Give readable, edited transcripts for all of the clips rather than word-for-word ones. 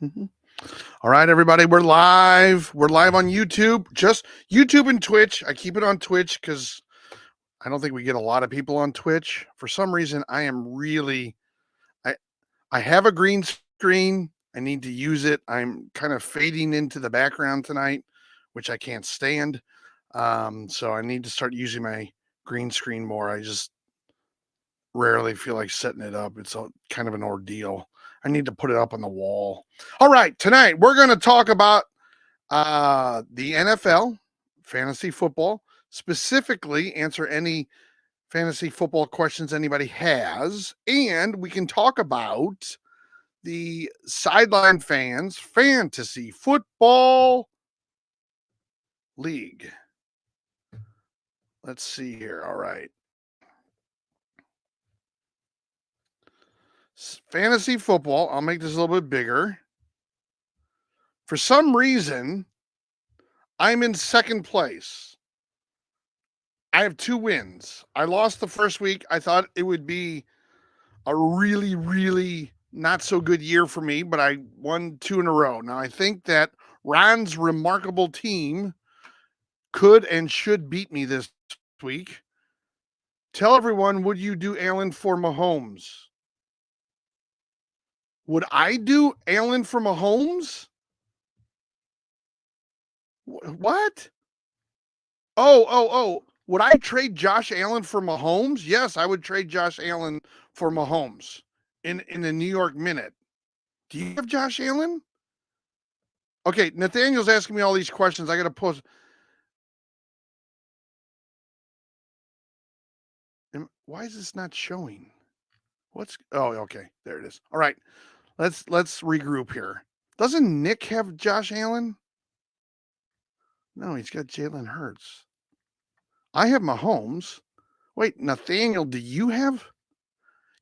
Mhm. All right, everybody, we're live. We're live on YouTube, just YouTube and Twitch. I keep it on Twitch because I don't think we get a lot of people on Twitch. For some reason, I I have a green screen. I need to use it. I'm kind of fading into the background tonight, which I can't stand. So I need to start using my green screen more. I just rarely feel like setting it up. It's kind of an ordeal. I need to put it up on the wall. All right, tonight we're going to talk about the NFL, fantasy football, specifically answer any fantasy football questions anybody has, and we can talk about the Sideline Fans Fantasy Football League. Let's see here. All right. Fantasy football. I'll make this a little bit bigger. For some reason, I'm in second place. I have 2 wins. I lost the first week. I thought it would be a really, really not so good year for me, but I won 2 in a row. Now, I think that Ron's remarkable team could and should beat me this week. Tell everyone, would you do Allen for Mahomes? Would I do Allen for Mahomes? What? Oh. Would I trade Josh Allen for Mahomes? Yes, I would trade Josh Allen for Mahomes in the New York Minute. Do you have Josh Allen? Okay, Nathaniel's asking me all these questions. I got to post. Why is this not showing? Okay, there it is. All right. Let's regroup here. Doesn't Nick have Josh Allen? No, he's got Jalen Hurts. I have Mahomes. Wait, Nathaniel, do you have?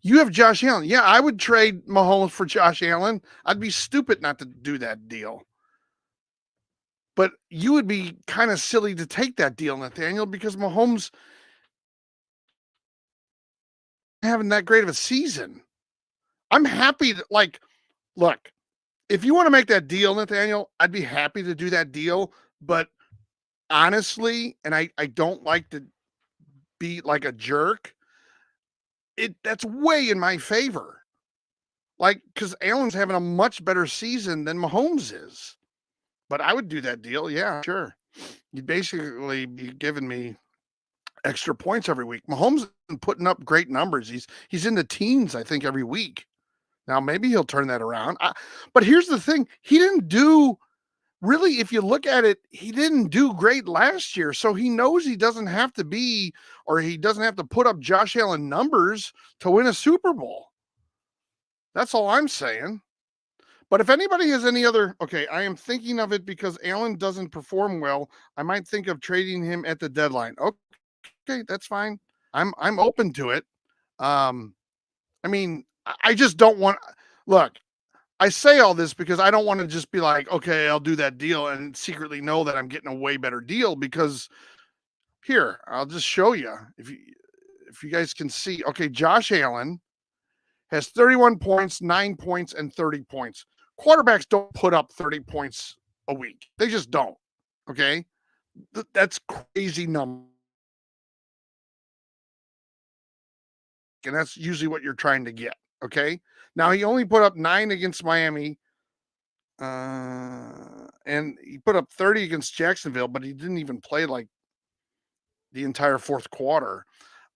You have Josh Allen. Yeah, I would trade Mahomes for Josh Allen. I'd be stupid not to do that deal. But you would be kind of silly to take that deal, Nathaniel, because Mahomes having that great of a season. I'm happy that, look, if you want to make that deal, Nathaniel, I'd be happy to do that deal. But honestly, and I don't like to be like a jerk, that's way in my favor. Because Allen's having a much better season than Mahomes is. But I would do that deal. Yeah, sure. You'd basically be giving me extra points every week. Mahomes is putting up great numbers. He's in the teens, I think, every week. Now maybe he'll turn that around. But here's the thing: he didn't do really. If you look at it, he didn't do great last year. So he knows he doesn't have to be, or he doesn't have to put up Josh Allen numbers to win a Super Bowl. That's all I'm saying. But if anybody has any other, okay, I am thinking of it because Allen doesn't perform well. I might think of trading him at the deadline. Okay, that's fine. I'm open to it. I mean, I just don't want. Look, I say all this because I don't want to just be like, okay, I'll do that deal and secretly know that I'm getting a way better deal. Because here, I'll just show you if you guys can see. Okay, Josh Allen has 31 points, 9 points, and 30 points. Quarterbacks don't put up 30 points a week. They just don't. Okay. That's crazy number. And that's usually what you're trying to get. Okay. Now he only put up 9 against Miami. And he put up 30 against Jacksonville, but he didn't even play like the entire fourth quarter.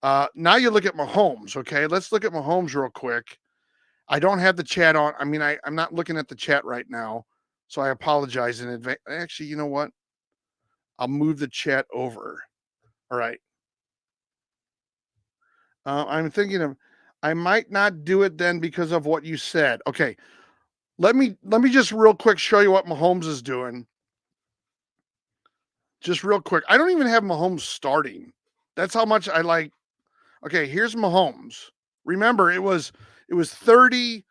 Now you look at Mahomes. Okay. Let's look at Mahomes real quick. I don't have the chat on. I mean, I'm not looking at the chat right now, so I apologize in advance. Actually, you know what? I'll move the chat over. All right. I'm thinking of. I might not do it then because of what you said. Okay. Let me just real quick show you what Mahomes is doing. Just real quick. I don't even have Mahomes starting. That's how much I like. Okay, here's Mahomes. Remember, it was 30,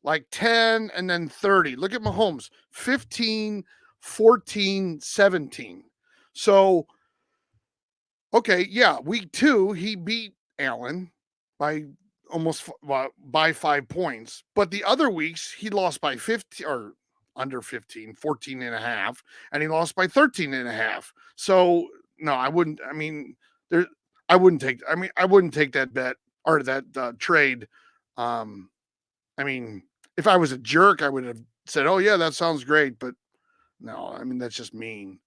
like 10, and then 30. Look at Mahomes. 15, 14, 17. So, okay, yeah, week 2, he beat Allen by almost by 5 points. But the other weeks, he lost by 50 or under 15, 14 and a half, and he lost by 13 and a half. So no, I wouldn't. I mean, there, I wouldn't take. I mean, I wouldn't take that bet or that trade. Um, I mean, if I was a jerk, I would have said, "Oh yeah, that sounds great," but no, I mean that's just mean.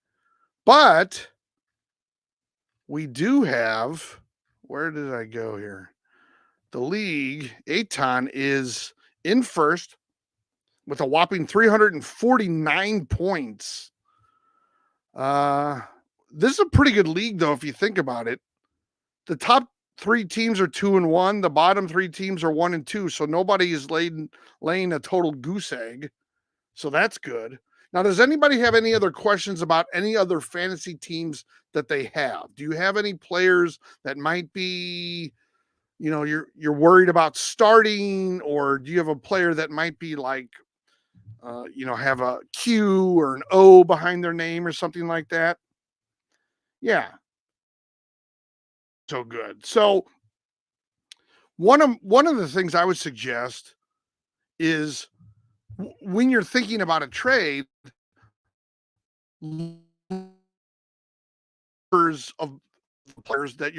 But we do have. Where did I go here? The league, Aton is in first with a whopping 349 points. This is a pretty good league, though, if you think about it. The top 3 teams are 2-1. The bottom 3 teams are 1-2. So nobody is laying a total goose egg. So that's good. Now, does anybody have any other questions about any other fantasy teams that they have? Do you have any players that might be, you're worried about starting, or do you have a player that might be like, have a Q or an O behind their name or something like that? Yeah. So good. So one of the things I would suggest is when you're thinking about a trade, of players that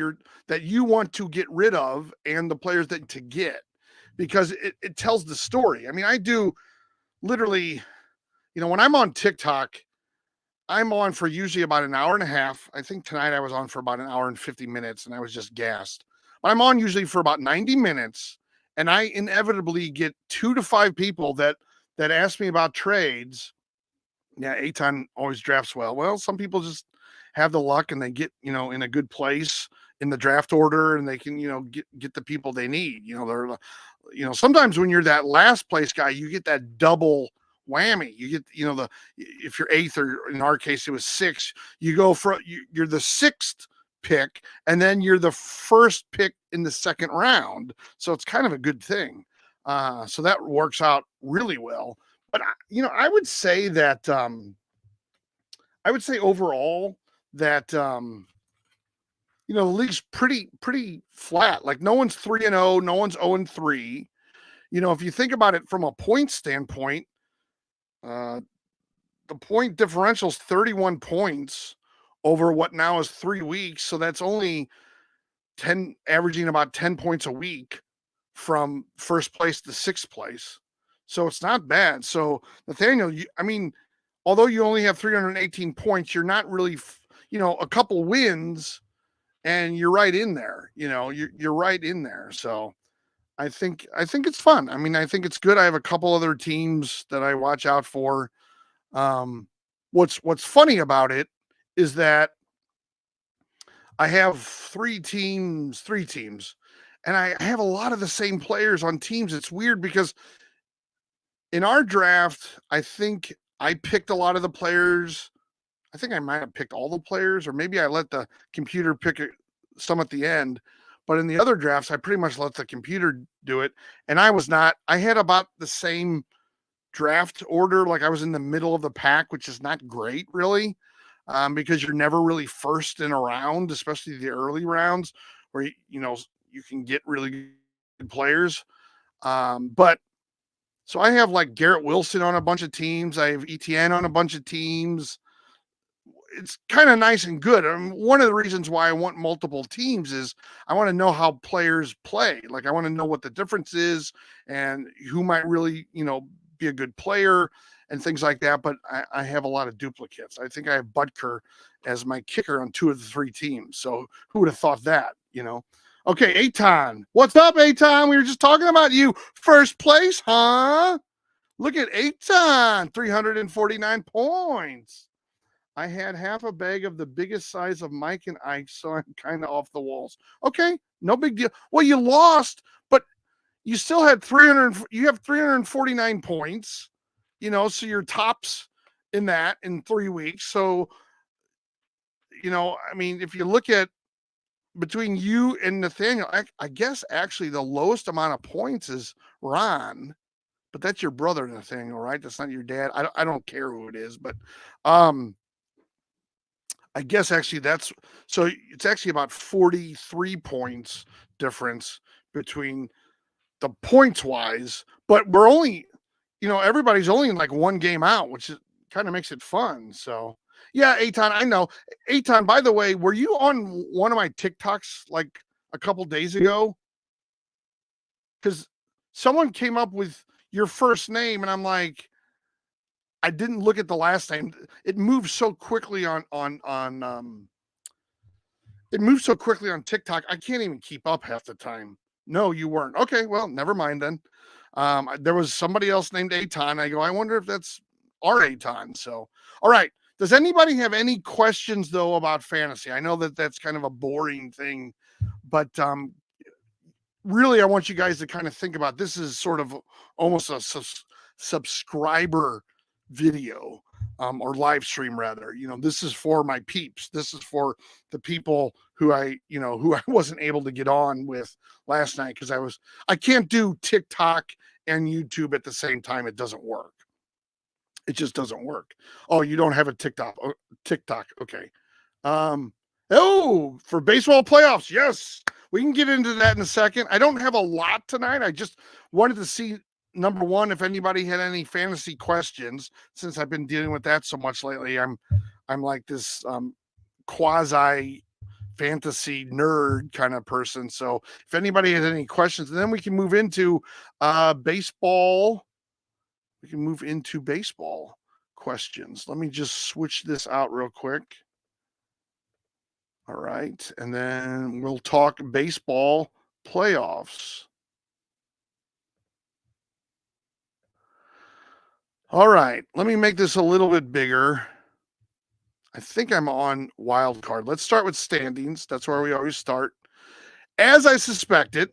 you want to get rid of and the players that to get, because it tells the story. I mean, I do literally, when I'm on TikTok, I'm on for usually about an hour and a half. I think tonight I was on for about an hour and 50 minutes and I was just gassed. But I'm on usually for about 90 minutes, and I inevitably get 2 to 5 people that ask me about trades. Yeah, Aton always drafts well. Well, some people just have the luck and they get, in a good place in the draft order, and they can, get the people they need. They're sometimes when you're that last place guy, you get that double whammy. You get, if you're 8th, or in our case it was 6th, you go for you're the 6th pick, and then you're the first pick in the 2nd round. So it's kind of a good thing. So that works out really well. But I would say that I would say overall that the league's pretty flat. Like no one's 3-0, no one's 0-3. If you think about it from a point standpoint, the point differential is 31 points over what now is 3 weeks. So that's only averaging about 10 points a week from first place to 6th place. So it's not bad. So Nathaniel, although you only have 318 points, you're not really, a couple wins and you're right in there. You're right in there. So I think it's fun. I think it's good. I have a couple other teams that I watch out for. What's funny about it is that I have three teams, and I have a lot of the same players on teams. It's weird because in our draft, I think I picked a lot of the players. I think I might have picked all the players, or maybe I let the computer pick some at the end. But in the other drafts, I pretty much let the computer do it. And I had about the same draft order. Like I was in the middle of the pack, which is not great really, because you're never really first in a round, especially the early rounds where, you can get really good players. But so I have like Garrett Wilson on a bunch of teams. I have ETN on a bunch of teams. It's kind of nice and good. One of the reasons why I want multiple teams is I want to know how players play. Like I want to know what the difference is and who might really, be a good player and things like that. But I have a lot of duplicates. I think I have Butker as my kicker on 2 of the 3 teams. So who would have thought that, Okay, Aton. What's up, Aton? We were just talking about you. First place, huh? Look at Aton, 349 points. I had half a bag of the biggest size of Mike and Ike, so I'm kind of off the walls. Okay, no big deal. Well, you lost, but you still had 300. You have 349 points, so you're tops in that in 3 weeks. So, if you look at between you and Nathaniel, I guess actually the lowest amount of points is Ron, but that's your brother, Nathaniel, right? That's not your dad. I don't care who it is, but I guess actually so it's actually about 43 points difference between the points wise, but we're only, everybody's only like one game out, which kind of makes it fun. So, yeah, Aton, I know. Aton, by the way, were you on one of my TikToks like a couple days ago? Because someone came up with your first name, and I'm like, I didn't look at the last name. It moves so quickly it moves so quickly on TikTok. I can't even keep up half the time. No, you weren't. Okay, well, never mind then. There was somebody else named Aton. I go, I wonder if that's our Aton. So, all right. Does anybody have any questions though about fantasy? I know that that's kind of a boring thing, but really, I want you guys to kind of think about this is sort of almost a subscriber video or live stream rather. This is for my peeps. This is for the people who I wasn't able to get on with last night because I can't do TikTok and YouTube at the same time. It doesn't work. It just doesn't work. Oh, you don't have a TikTok. Oh, TikTok. Okay. For baseball playoffs. Yes. We can get into that in a second. I don't have a lot tonight. I just wanted to see, number one, if anybody had any fantasy questions, since I've been dealing with that so much lately. I'm like this quasi fantasy nerd kind of person. So if anybody has any questions, then we can move into baseball. We can move into baseball questions. Let me just switch this out real quick. All right. And then we'll talk baseball playoffs. All right. Let me make this a little bit bigger. I think I'm on wild card. Let's start with standings. That's where we always start. As I suspected,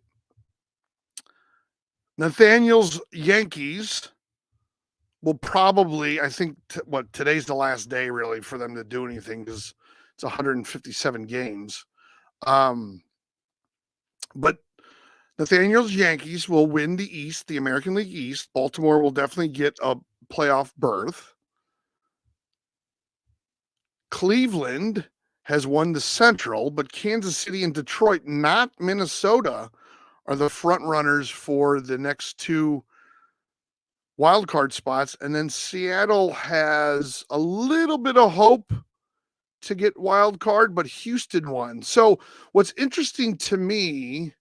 Nathaniel's Yankees will probably, I think, today's the last day really for them to do anything because it's 157 games. But Nathaniel's Yankees will win the East, the American League East. Baltimore will definitely get a playoff berth. Cleveland has won the Central, but Kansas City and Detroit, not Minnesota, are the front runners for the next two wild card spots. And then Seattle has a little bit of hope to get wild card, but Houston won. So what's interesting to me,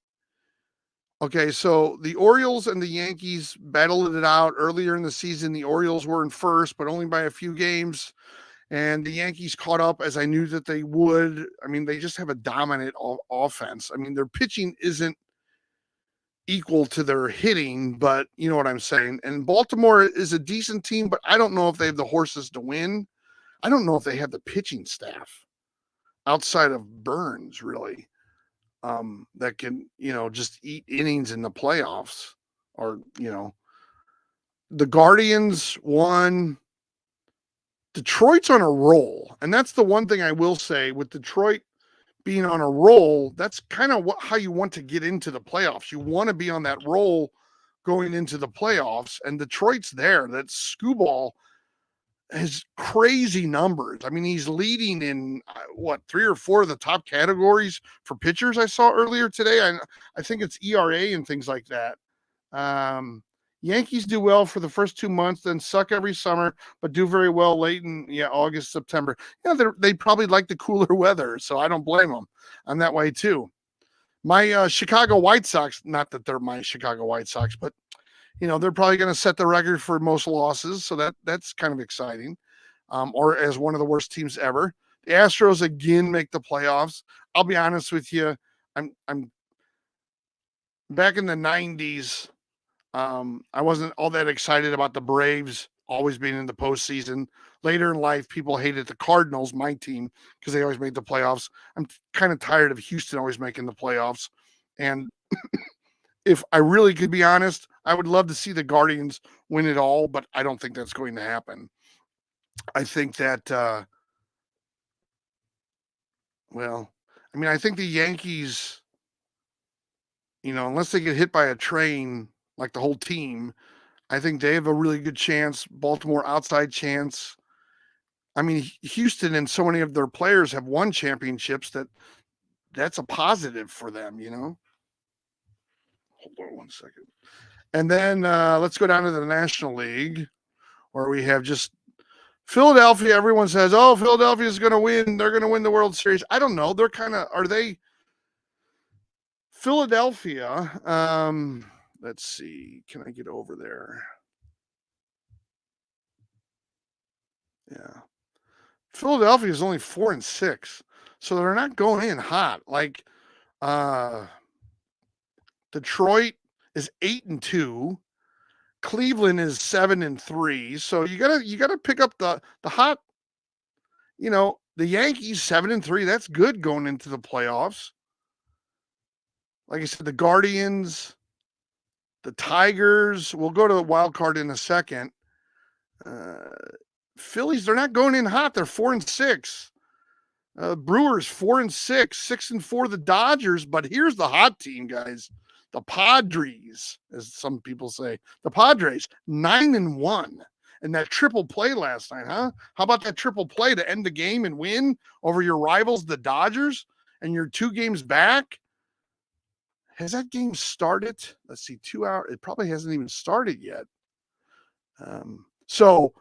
okay, so the Orioles and the Yankees battled it out earlier in the season. The Orioles were in first, but only by a few games. And the Yankees caught up as I knew that they would. I mean, they just have a dominant offense. I mean, their pitching isn't equal to their hitting, but you know what I'm saying. And Baltimore is a decent team, but I don't know if they have the horses to win. I don't know if they have the pitching staff outside of Burns, really, that can, just eat innings in the playoffs. Or, the Guardians won. Detroit's on a roll. And that's the one thing I will say with Detroit being on a roll, that's kind of how you want to get into the playoffs. You want to be on that roll going into the playoffs. And Detroit's there. That Skubal has crazy numbers. I mean, he's leading in 3 or 4 of the top categories for pitchers I saw earlier today. I think it's ERA and things like that. Yankees do well for the first 2 months, then suck every summer, but do very well late in August, September. They probably like the cooler weather, so I don't blame them. I'm that way too. My Chicago White Sox, not that they're my Chicago White Sox, but they're probably going to set the record for most losses, so that's kind of exciting. Or as one of the worst teams ever. The Astros again make the playoffs. I'll be honest with you, I'm back in the 90s. I wasn't all that excited about the Braves always being in the postseason. Later in life, people hated the Cardinals, my team, because they always made the playoffs. I'm kind of tired of Houston always making the playoffs. And if I really could be honest, I would love to see the Guardians win it all, but I don't think that's going to happen. I think that, I think the Yankees, unless they get hit by a train, like the whole team, I think they have a really good chance. Baltimore outside chance. I mean, Houston and so many of their players have won championships that's a positive for them, Hold on one second. And then let's go down to the National League, where we have just Philadelphia. Everyone says, "Oh, Philadelphia is going to win. They're going to win the World Series." I don't know. They're kind of, are they? Philadelphia. Let's see. Can I get over there? Yeah. Philadelphia is only 4-6, so they're not going in hot. Like Detroit is 8-2. Cleveland is 7-3. So you gotta pick up the hot. You know, the Yankees 7-3. That's good going into the playoffs. Like I said, the Guardians, the Tigers. We'll go to the wild card in a second. Phillies, they're not going in hot. They're 4-6. Brewers 4-6, 6-4 the Dodgers. But here's the hot team, guys. The Padres, as some people say. The Padres 9-1. And that triple play last night, huh? How about that triple play to end the game and win over your rivals, the Dodgers, and you're 2 games back? Has that game started? Let's see, 2 hours. It probably hasn't even started yet. So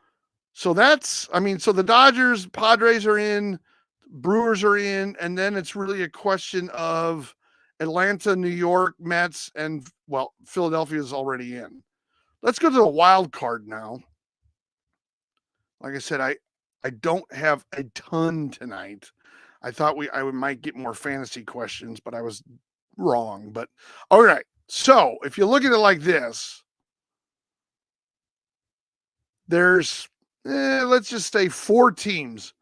that's, I mean, so the Dodgers, Padres are in, Brewers are in, and then it's really a question of Atlanta, New York, Mets, and, well, Philadelphia is already in. Let's go to the wild card now. Like I said, I don't have a ton tonight. I thought I might get more fantasy questions, but I was wrong. But all right. So if you look at it like this, there's let's just say 4 teams: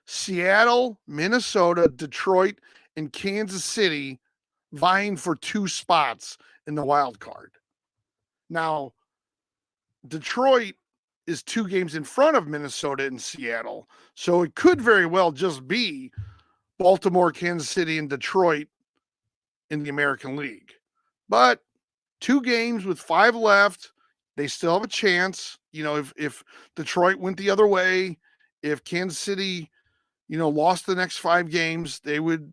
Seattle, Minnesota, Detroit, and Kansas City vying for 2 spots in the wild card. Now, Detroit is 2 games in front of Minnesota and Seattle. So it could very well just be Baltimore, Kansas City, and Detroit in the American League. But 2 games with 5 left, they still have a chance. You know, if Detroit went the other way, if Kansas City, you know, lost the next 5 games, they would,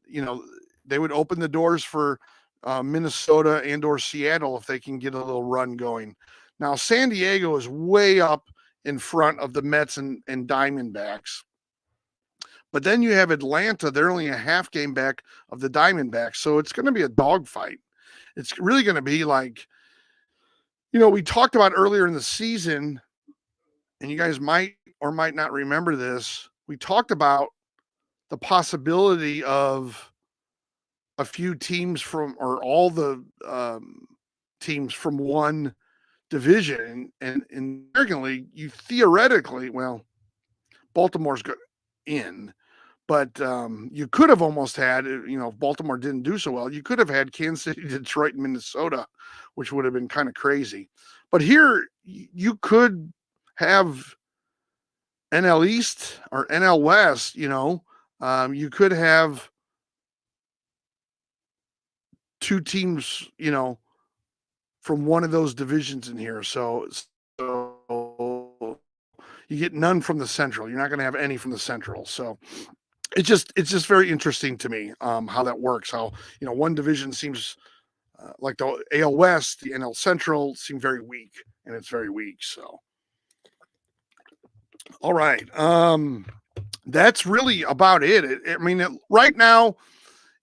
you know, they would open the doors for Minnesota and or Seattle if they can get a little run going. Now, San Diego is way up in front of the Mets and Diamondbacks. But then you have Atlanta. They're only a half game back of the Diamondbacks. So it's going to be a dogfight. It's really going to be like, you know, we talked about earlier in the season, and you guys might or might not remember this. We talked about the possibility of a few teams from, or all the teams from one division. And in the American League, you theoretically, well, Baltimore's got in, but you could have almost had, you know, if Baltimore didn't do so well, you could have had Kansas City, Detroit, and Minnesota, which would have been kind of crazy. But here, you could have NL East or NL West, you know, you could have 2 teams, you know, from one of those divisions in here. So you get none from the Central. You're not going to have any from the Central. So it's just very interesting to me how that works. How, you know, one division seems like the AL West, the NL Central seem very weak, and it's very weak. So, all right, that's really about it. I mean, right now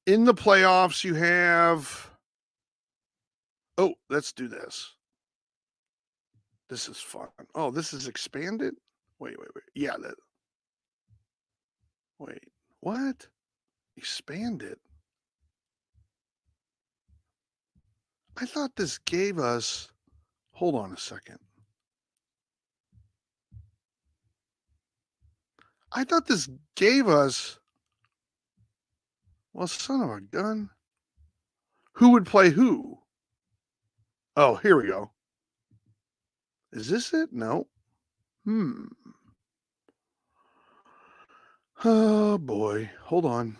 in the playoffs, you have. Oh, let's do this. This is fun. Oh, this is expanded. Wait. Yeah, that. Wait, what? Expanded? I thought this gave us. Hold on a second. I thought this gave us. Well, son of a gun. Who would play who? Oh, here we go. Is this it? No. Oh boy. Hold on.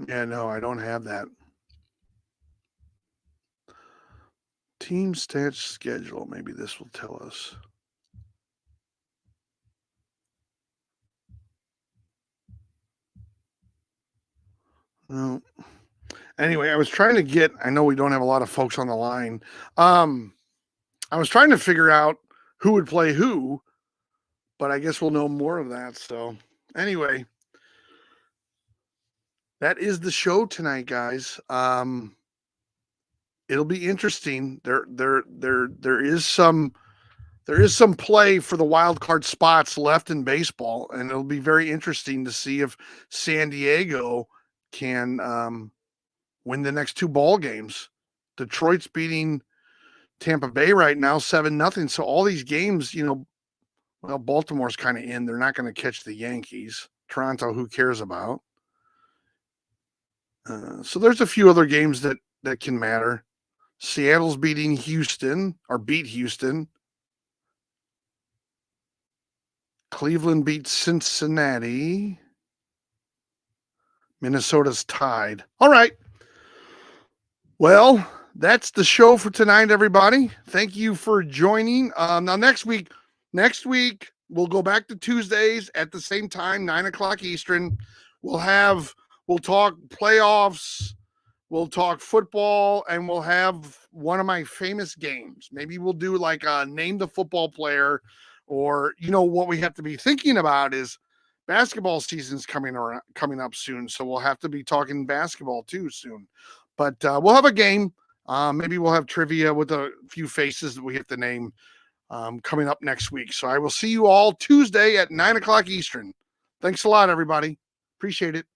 Yeah, no, I don't have that. Team stats schedule. Maybe this will tell us. Well, anyway, I was trying to get. I know we don't have a lot of folks on the line. I was trying to figure out who would play who, but I guess we'll know more of that. So, anyway, that is the show tonight, guys. It'll be interesting. There is some play for the wild card spots left in baseball, and it'll be very interesting to see if San Diego can win the next two ball games. Detroit's beating Tampa Bay right now 7-0. So all these games, well, Baltimore's kind of in. They're not going to catch the Yankees. Toronto, who cares about? So there's a few other games that can matter. Seattle's beating Houston, or beat Houston. Cleveland beats Cincinnati. Minnesota's tied. All right. Well, that's the show for tonight, everybody. Thank you for joining. Now next week we'll go back to Tuesdays at the same time, 9:00 Eastern. We'll talk playoffs, we'll talk football, and we'll have one of my famous games. Maybe we'll do like a name the football player, or what we have to be thinking about is basketball season's coming up soon, so we'll have to be talking basketball too soon. But we'll have a game. Maybe we'll have trivia with a few faces that we have to name coming up next week. So I will see you all Tuesday at 9:00 Eastern. Thanks a lot, everybody. Appreciate it.